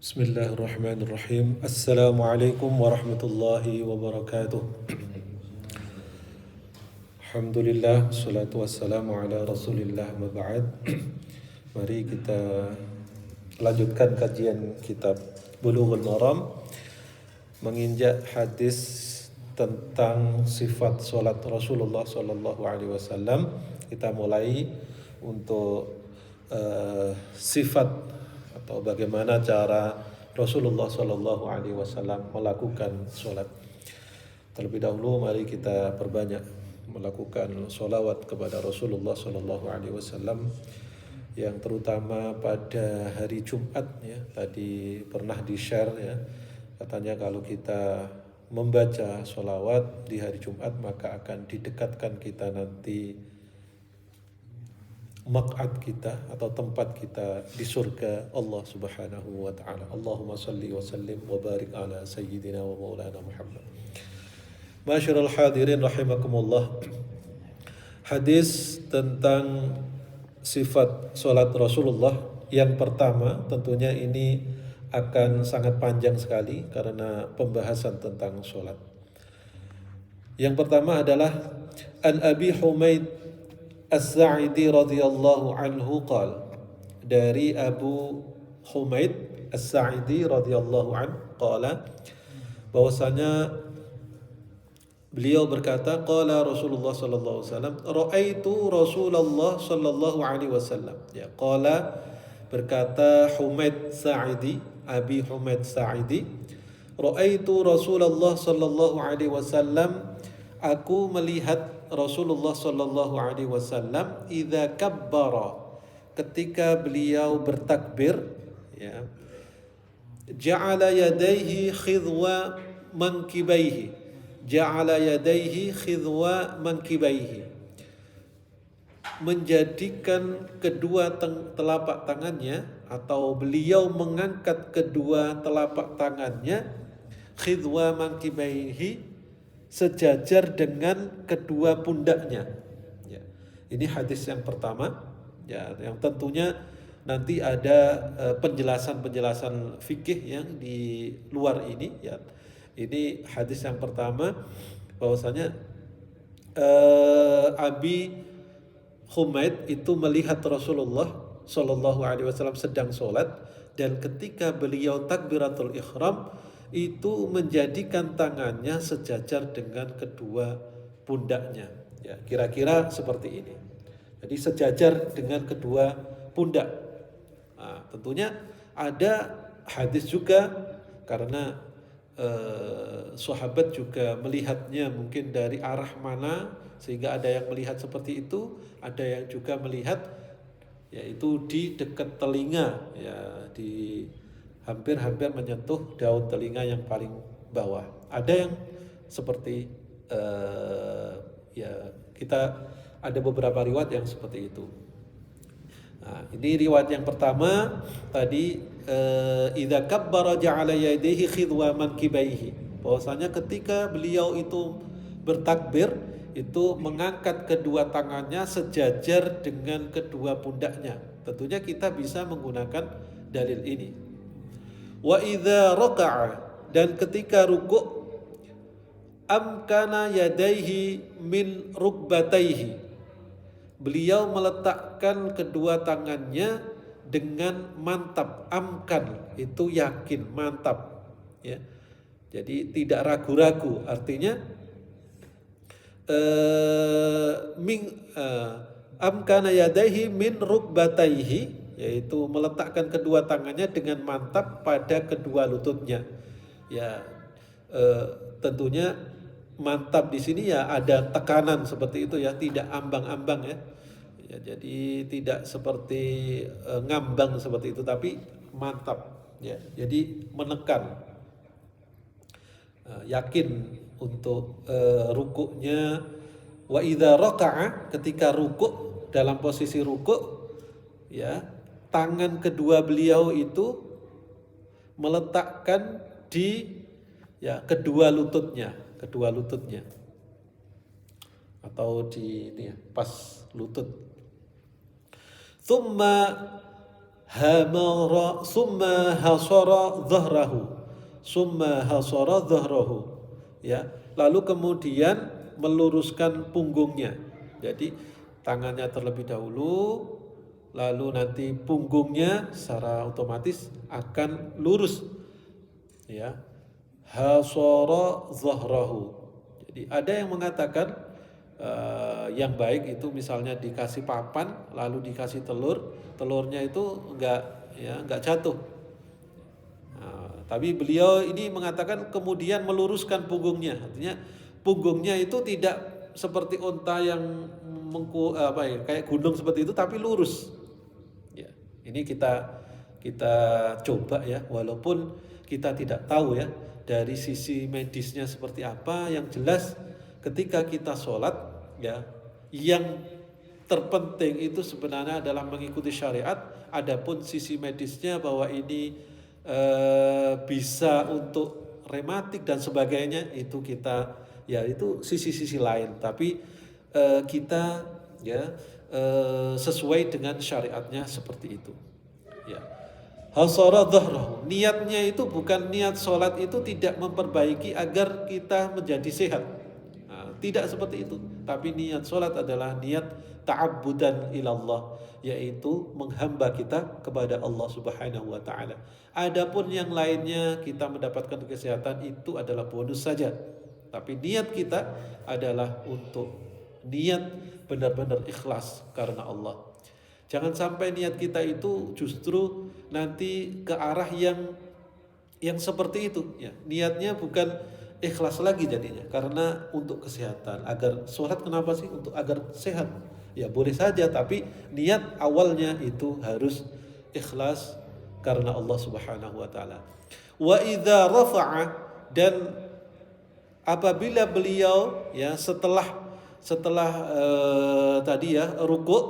Bismillahirrahmanirrahim. Assalamualaikum warahmatullahi wabarakatuh. Alhamdulillah, salatu wassalamu ala rasulillah, ma ba'd. Mari kita lanjutkan kajian kitab Bulughul Maram, menginjak hadis tentang sifat solat Rasulullah sallallahu alaihi wasallam. Kita mulai untuk sifat atau bagaimana cara Rasulullah sallallahu alaihi wasallam melakukan solat. Terlebih dahulu mari kita perbanyak melakukan solawat kepada Rasulullah sallallahu alaihi wasallam, yang terutama pada hari Jumat ya. Tadi pernah di-share ya, katanya kalau kita membaca solawat di hari Jumat maka akan didekatkan kita nanti maq'ad kita atau tempat kita di surga Allah Subhanahu wa taala. Allahumma salli wa sallim wa barik ala sayyidina wa maulana Muhammad. Masyarul hadirin rahimakumullah. Hadis tentang sifat salat Rasulullah yang pertama, tentunya ini akan sangat panjang sekali karena pembahasan tentang salat. Yang pertama adalah An Abi Humaid As-Sa'idi radhiyallahu anhu qala, dari Abu Humaid As-Sa'idi radhiyallahu anhu qala, bahwasanya beliau berkata, qala Rasulullah sallallahu alaihi wasallam, raaitu Rasulullah sallallahu alaihi wasallam. Ya, qala berkata Humaid Sa'idi, Abi Humaid Sa'idi, raaitu Rasulullah sallallahu alaihi wasallam, aku melihat Rasulullah sallallahu alaihi wasallam idza kabbara, ketika beliau bertakbir ya, ja'ala yadayhi khidwa mankibaihi, ja'ala yadayhi khidwa mankibaihi, menjadikan kedua telapak tangannya, atau beliau mengangkat kedua telapak tangannya, khidwa mankibaihi, sejajar dengan kedua pundaknya. Ya. Ini hadis yang pertama, ya, yang tentunya nanti ada penjelasan-penjelasan fikih yang di luar ini. Ya. Ini hadis yang pertama, bahwasanya Abi Humaid itu melihat Rasulullah Shallallahu Alaihi Wasallam sedang sholat, dan ketika beliau takbiratul ihram itu menjadikan tangannya sejajar dengan kedua pundaknya. Ya, kira-kira seperti ini. Jadi sejajar dengan kedua pundak. Nah, tentunya ada hadis juga, karena sahabat juga melihatnya mungkin dari arah mana, sehingga ada yang melihat seperti itu, ada yang juga melihat yaitu di dekat telinga, ya, di hampir menyentuh daun telinga yang paling bawah. Ada yang seperti ya, kita ada beberapa riwayat yang seperti itu. Nah, ini riwayat yang pertama tadi, idza kabbara ja'ala yadayhi khidwa mankibaihi, bahwasanya ketika beliau itu bertakbir itu mengangkat kedua tangannya sejajar dengan kedua pundaknya. Tentunya kita bisa menggunakan dalil ini. Wa idza raka'a, dan ketika ruku', amkana yadaihi min rukbataihi, beliau meletakkan kedua tangannya dengan mantap. Amkan itu yakin, mantap ya. Jadi tidak ragu-ragu, artinya amkana yadaihi min rukbataihi, yaitu meletakkan kedua tangannya dengan mantap pada kedua lututnya. Ya, tentunya mantap di sini ya ada tekanan seperti itu ya, tidak ambang-ambang ya. Ya, jadi tidak seperti ngambang seperti itu, tapi mantap ya. Jadi menekan, yakin untuk rukuknya. Wa idza raka'a, ketika rukuk, dalam posisi rukuk ya, tangan kedua beliau itu meletakkan di ya kedua lututnya atau di ini ya, pas lutut. Thumma hamara summa hasara dhahrahu, summa hasara dhahrahu, ya, lalu kemudian meluruskan punggungnya. Jadi tangannya terlebih dahulu, lalu nanti punggungnya secara otomatis akan lurus, ya. Hasara dhahrahu. Jadi ada yang mengatakan yang baik itu misalnya dikasih papan lalu dikasih telur, telurnya itu enggak jatuh. Tapi beliau ini mengatakan kemudian meluruskan punggungnya, artinya punggungnya itu tidak seperti unta yang kayak gunung seperti itu, tapi lurus. Ya, ini kita coba ya, walaupun kita tidak tahu ya dari sisi medisnya seperti apa. Yang jelas ketika kita sholat ya, yang terpenting itu sebenarnya adalah mengikuti syariat. Adapun sisi medisnya bahwa ini bisa untuk rematik dan sebagainya, itu kita ya itu sisi-sisi lain. Tapi kita ya sesuai dengan syariatnya seperti itu. Ya. Hasara dhahrahu. Niatnya itu bukan niat sholat itu tidak memperbaiki agar kita menjadi sehat. Tidak seperti itu. Tapi niat sholat adalah niat ta'abbudan ilallah, yaitu menghamba kita kepada Allah Subhanahu wa taala. Adapun yang lainnya kita mendapatkan kesehatan itu adalah bonus saja. Tapi niat kita adalah untuk niat benar-benar ikhlas karena Allah. Jangan sampai niat kita itu justru nanti ke arah yang seperti itu ya. Niatnya bukan ikhlas lagi jadinya, karena untuk kesehatan, agar sholat kenapa sih? Untuk agar sehat. Ya boleh saja, tapi niat awalnya itu harus ikhlas karena Allah Subhanahu wa taala. Wa idza rafa'a, dan apabila beliau ya setelah tadi ya ruku',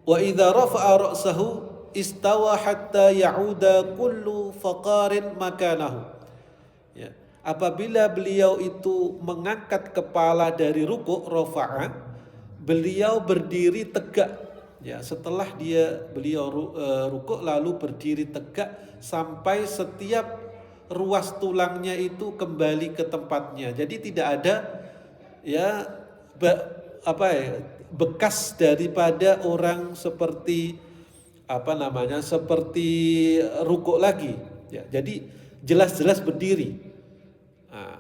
wa idza rafa'a ra'sahu istawa hatta ya'uda kullu faqarin makanahu. Ya, apabila beliau itu mengangkat kepala dari rukuk, rafa'a, beliau berdiri tegak. Ya, setelah beliau rukuk lalu berdiri tegak sampai setiap ruas tulangnya itu kembali ke tempatnya. Jadi tidak ada ya bekas daripada orang seperti seperti rukuk lagi ya. Jadi jelas-jelas berdiri. Nah,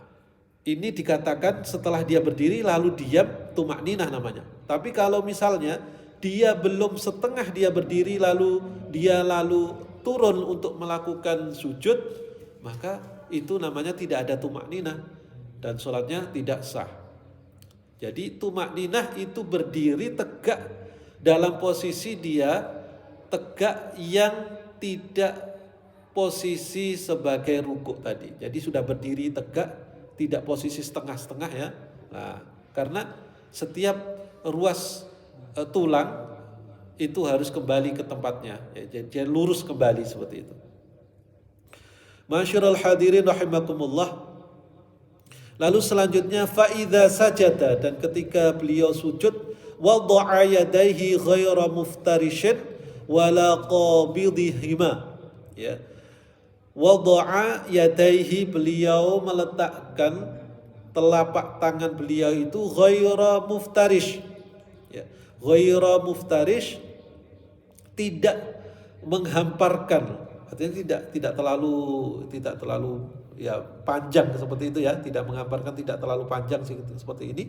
ini dikatakan setelah dia berdiri lalu diam, tumakninah namanya. Tapi kalau misalnya dia belum setengah dia berdiri lalu turun untuk melakukan sujud, maka itu namanya tidak ada tumakninah dan sholatnya tidak sah. Jadi tumakninah itu berdiri tegak dalam posisi dia tegak yang tidak posisi sebagai rukuk tadi. Jadi sudah berdiri tegak, tidak posisi setengah-setengah ya. Nah, karena setiap ruas tulang itu harus kembali ke tempatnya. Ya, jadi lurus kembali seperti itu. Masyarul hadirin rahimakumullah. Lalu selanjutnya fa'idha sajada, dan ketika beliau sujud, wada'a yadaihi ghaira muftarishin wala qabidihima. Ya. Wada'a yadaihi, beliau meletakkan telapak tangan beliau itu ghaira muftarish. Ya. Ghaira muftarish, tidak menghamparkan, artinya tidak terlalu ya panjang seperti itu ya, tidak menghamparkan, tidak terlalu panjang seperti ini.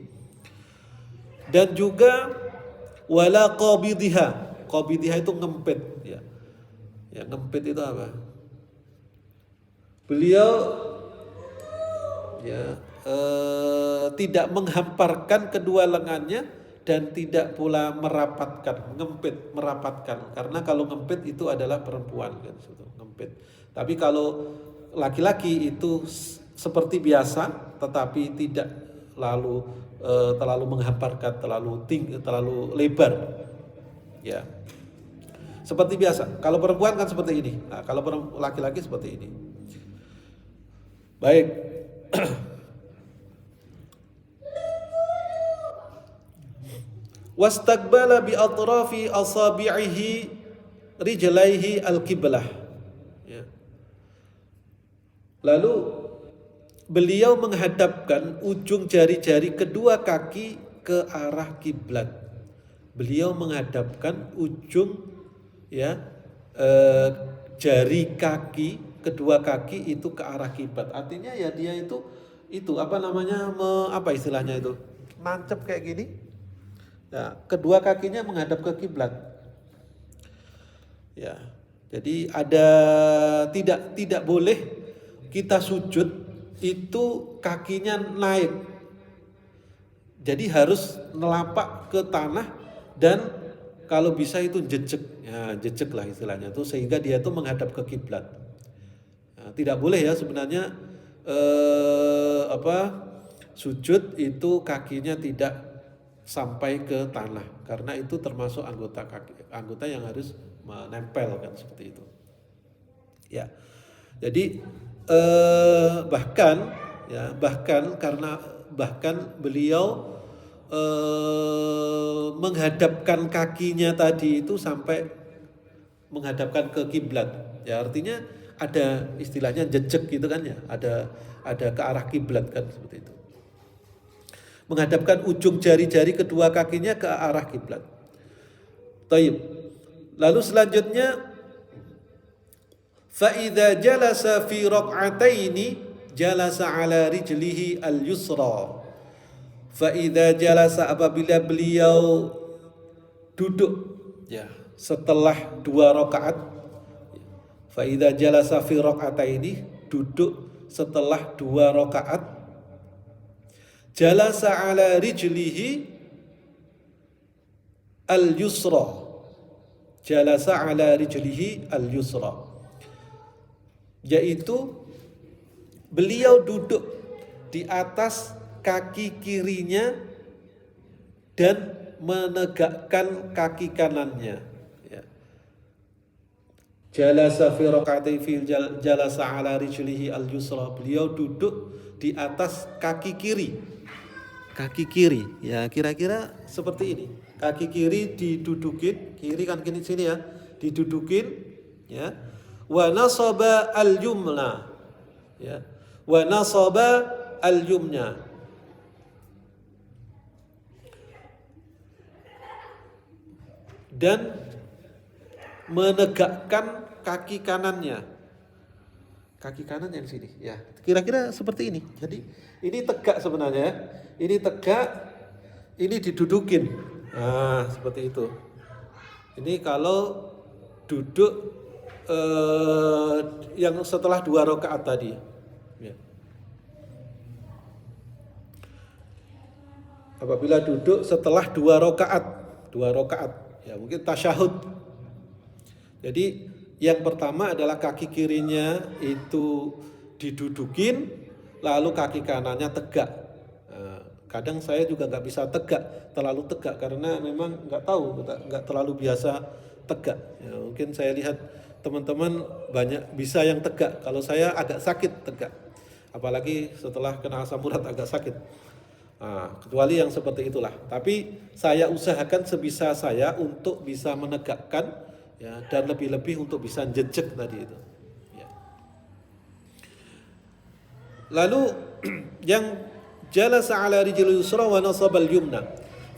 Dan juga wala qabidiha. Qabidiha itu ngempit ya. Ya, ngempit itu apa? Beliau ya tidak menghamparkan kedua lengannya dan tidak pula merapatkan, ngempit, merapatkan. Karena kalau ngempit itu adalah perempuan kan, ngempit. Tapi kalau laki-laki itu seperti biasa, tetapi tidak terlalu menghamparkan, terlalu lebar, ya. Seperti biasa. Kalau perempuan kan seperti ini. Nah, kalau laki-laki seperti ini. Baik. Wastaqbala bi atrafi asabi'ihi rijlaihi al-qiblah. Ya. Lalu beliau menghadapkan ujung jari-jari kedua kaki ke arah kiblat. Beliau menghadapkan ujung ya jari kaki, kedua kaki itu ke arah kiblat. Artinya ya dia itu apa namanya apa istilahnya itu? Nancep kayak gini. Ya, kedua kakinya menghadap ke kiblat. Ya. Jadi ada tidak boleh kita sujud itu kakinya naik. Jadi harus nelapak ke tanah dan kalau bisa itu jejek. Ya, jejek lah istilahnya tuh sehingga dia tuh menghadap ke kiblat. Nah, tidak boleh ya sebenarnya sujud itu kakinya tidak sampai ke tanah karena itu termasuk anggota yang harus menempel kan seperti itu. Ya. Jadi bahkan beliau menghadapkan kakinya tadi itu sampai menghadapkan ke kiblat. Ya artinya ada istilahnya jejek gitu kan ya, ada ke arah kiblat kan seperti itu. Menghadapkan ujung jari-jari kedua kakinya ke arah kiblat. Taib. Lalu selanjutnya fa idza jalasa fi raq'ataini jalasa ala rijlihi al-yusra. Fa idza jalasa apabila beliau duduk ya setelah 2 rakaat. Fa idza jalasa fi raq'ataini duduk setelah 2 rakaat. Jalasa ala rijlihi al-yusra. Jalasa ala rijlihi al-yusra. Yaitu beliau duduk di atas kaki kirinya dan menegakkan kaki kanannya. Ya. Jalasa fi raq'atai fi jalasa ala rijlihi al-yusra. Beliau duduk di atas kaki kiri. Kaki kiri, ya kira-kira seperti ini. Kaki kiri didudukin, kiri kan gini sini ya, didudukin, ya. Wa nasaba al-yumna, ya. Wa nasaba al-yumna. Dan menegakkan kaki kanannya. Kaki kanan yang sini, ya. Kira-kira seperti ini. Jadi ini tegak sebenarnya. Ini tegak, ini didudukin. Nah, seperti itu. Ini kalau duduk yang setelah 2 rakaat tadi. Ya. Apabila duduk setelah 2 rakaat, ya mungkin tasyahud. Jadi yang pertama adalah kaki kirinya itu didudukin, lalu kaki kanannya tegak. Kadang saya juga nggak bisa terlalu tegak karena memang nggak terlalu biasa tegak. Ya, mungkin saya lihat teman-teman banyak bisa yang tegak. Kalau saya agak sakit tegak, apalagi setelah kena asam urat agak sakit. Nah, kecuali yang seperti itulah. Tapi saya usahakan sebisa saya untuk bisa menegakkan, ya, dan lebih-lebih untuk bisa jejek tadi itu. Ya. Lalu yang jalasa ala rijlil yusra wa nasaba al-yumna.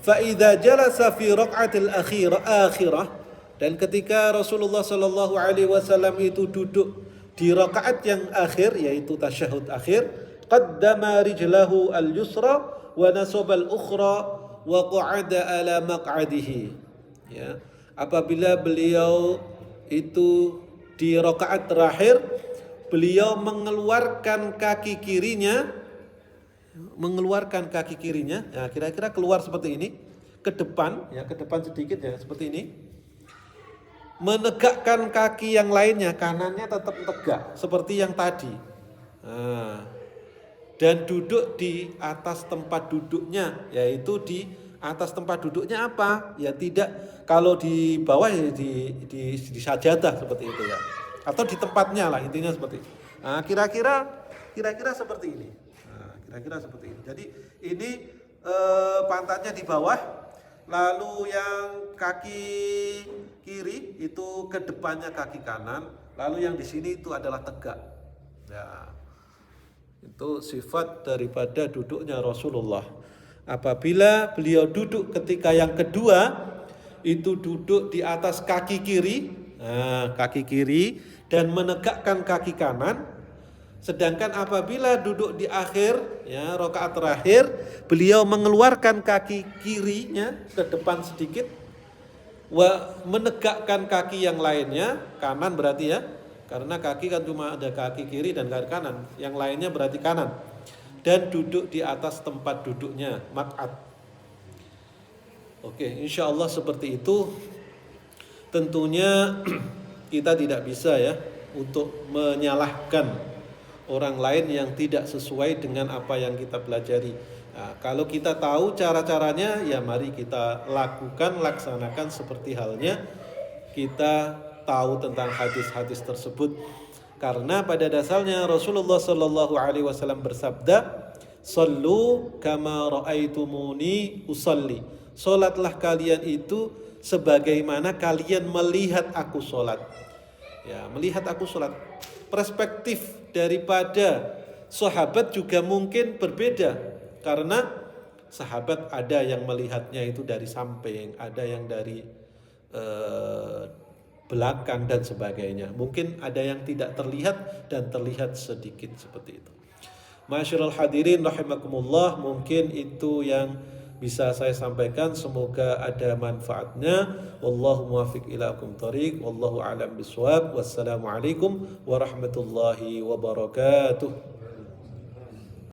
Fa idza jalasa fi raq'atil akhirah dan ketika Rasulullah sallallahu alaihi wasallam itu duduk di rakaat yang akhir yaitu tasyahud akhir, qaddama rijlahu al-yusra wa nasaba al-ukhra wa qa'ada ala maq'adihi. Ya. Apabila beliau itu di rakaat terakhir, beliau mengeluarkan kaki kirinya, ya kira-kira keluar seperti ini, ke depan sedikit ya seperti ini. Menegakkan kaki yang lainnya, kanannya tetap tegak seperti yang tadi. Nah, dan duduk di atas tempat duduknya, yaitu di atas tempat duduknya apa? Ya tidak, kalau di bawah ya di sajadah seperti itu ya. Atau di tempatnya lah, intinya seperti itu. Nah, kira-kira seperti ini. Kira-kira seperti ini. Jadi ini pantatnya di bawah, lalu yang kaki kiri itu ke depannya kaki kanan, lalu yang di sini itu adalah tegak. Ya, itu sifat daripada duduknya Rasulullah. Apabila beliau duduk ketika yang kedua, itu duduk di atas kaki kiri, kaki kiri dan menegakkan kaki kanan. Sedangkan apabila duduk di akhir, ya rakaat terakhir, beliau mengeluarkan kaki kirinya ke depan sedikit, menegakkan kaki yang lainnya, kanan berarti ya, karena kaki kan cuma ada kaki kiri dan kaki kanan, yang lainnya berarti kanan, dan duduk di atas tempat duduknya, maq'ad. Oke, insya Allah seperti itu. Tentunya kita tidak bisa ya untuk menyalahkan orang lain yang tidak sesuai dengan apa yang kita pelajari. Nah, kalau kita tahu cara-caranya, ya mari kita lakukan, laksanakan seperti halnya kita tahu tentang hadis-hadis tersebut. Karena pada dasarnya Rasulullah Shallallahu Alaihi Wasallam bersabda, "Sallu kama ra'aitumuni usalli." Solatlah kalian itu sebagaimana kalian melihat aku solat. Ya, melihat aku solat. Perspektif daripada sahabat juga mungkin berbeda, karena sahabat ada yang melihatnya itu dari samping, ada yang dari belakang dan sebagainya. Mungkin ada yang tidak terlihat dan terlihat sedikit seperti itu. Ma'asyiral hadirin rahimakumullah, mungkin itu yang bisa saya sampaikan, semoga ada manfaatnya. Wallahu muwaffiq ila aqwamit thoriq, wallahu a'lam bishawab. Wassalamualaikum warahmatullahi wabarakatuh.